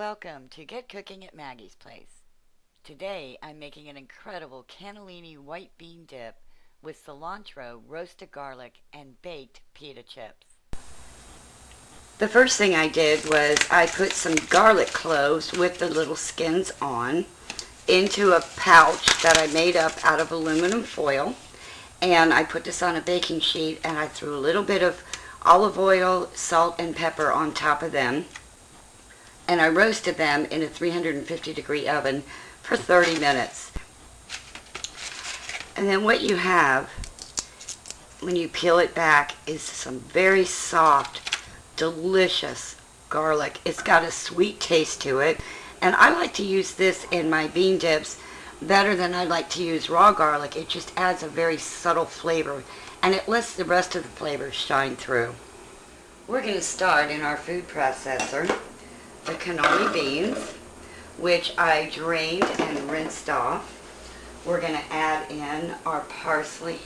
Welcome to Get Cooking at Maggie's Place. Today I'm making an incredible cannellini white bean dip with cilantro, roasted garlic, and baked pita chips. The first thing I did was I put some garlic cloves with the little skins on into a pouch that I made up out of aluminum foil, and I put this on a baking sheet and I threw a little bit of olive oil, salt, and pepper on top of them. And I roasted them in a 350-degree oven for 30 minutes. And then what you have when you peel it back is some very soft, delicious garlic. It's got a sweet taste to it, and I like to use this in my bean dips better than I like to use raw garlic. It just adds a very subtle flavor, and it lets the rest of the flavors shine through. We're going to start in our food processor the cannellini beans, which I drained and rinsed off. We're going to add in our parsley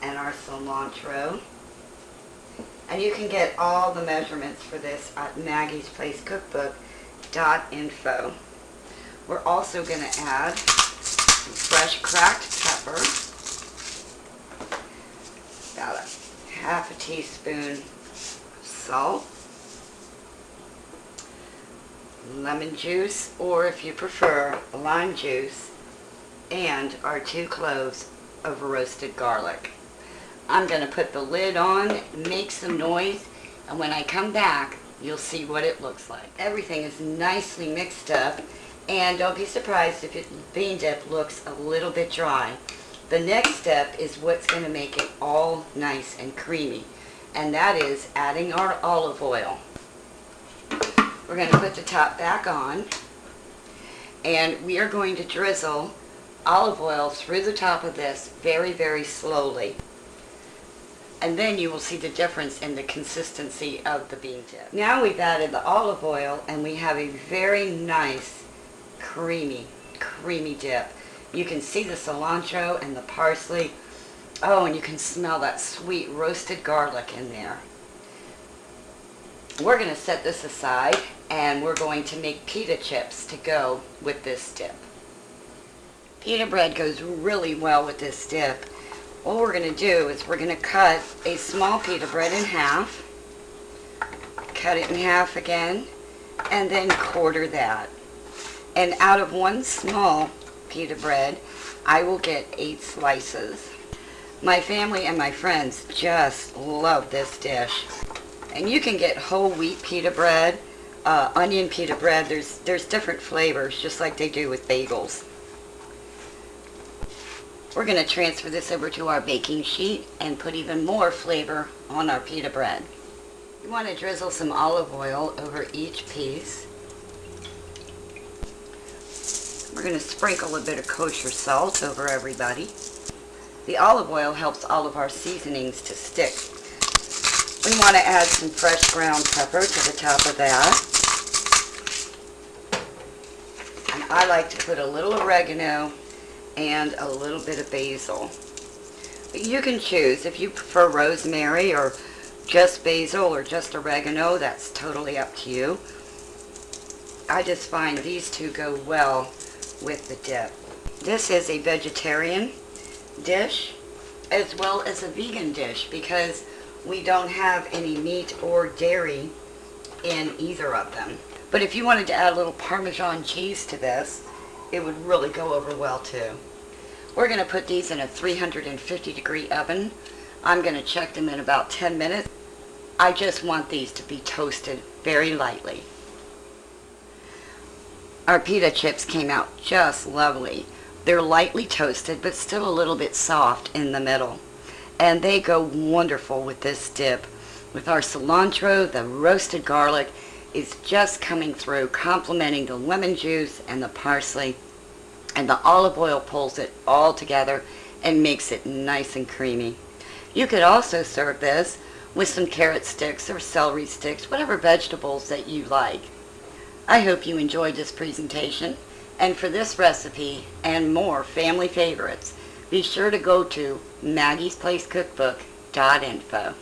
and our cilantro. And you can get all the measurements for this at MagiesPlace.info. We're also going to add some fresh cracked pepper, about a half a teaspoon salt, lemon juice, or if you prefer, lime juice, and our 2 cloves of roasted garlic. I'm going to put the lid on, make some noise, and when I come back, you'll see what it looks like. Everything is nicely mixed up, and don't be surprised if your bean dip looks a little bit dry. The next step is what's going to make it all nice and creamy, and that is adding our olive oil. We're going to put the top back on, and we are going to drizzle olive oil through the top of this very, very slowly. And then you will see the difference in the consistency of the bean dip. Now we've added the olive oil, and we have a very nice, creamy dip. You can see the cilantro and the parsley. Oh, and you can smell that sweet roasted garlic in there. We're going to set this aside, and we're going to make pita chips to go with this dip. Pita bread goes really well with this dip. What we're going to do is we're going to cut a small pita bread in half, cut it in half again, and then quarter that. And out of one small pita bread, I will get 8 slices. My family and my friends just love this dish. And you can get whole wheat pita bread, onion pita bread. There's different flavors, just like they do with bagels. We're going to transfer this over to our baking sheet and put even more flavor on our pita bread. You want to drizzle some olive oil over each piece. We're going to sprinkle a bit of kosher salt over everybody. The olive oil helps all of our seasonings to stick. We want to add some fresh ground pepper to the top of that. And I like to put a little oregano and a little bit of basil. But you can choose if you prefer rosemary or just basil or just oregano. That's totally up to you. I just find these two go well with the dip. This is a vegetarian dish as well as a vegan dish because we don't have any meat or dairy in either of them. But if you wanted to add a little Parmesan cheese to this, it would really go over well too. We're going to put these in a 350-degree oven. I'm going to check them in about 10 minutes. I just want these to be toasted very lightly. Our pita chips came out just lovely. They're lightly toasted, but still a little bit soft in the middle. And they go wonderful with this dip. With our cilantro, the roasted garlic is just coming through, complementing the lemon juice and the parsley. And the olive oil pulls it all together and makes it nice and creamy. You could also serve this with some carrot sticks or celery sticks, whatever vegetables that you like. I hope you enjoyed this presentation. And for this recipe and more family favorites, be sure to go to MagiesPlaceCookbook.info.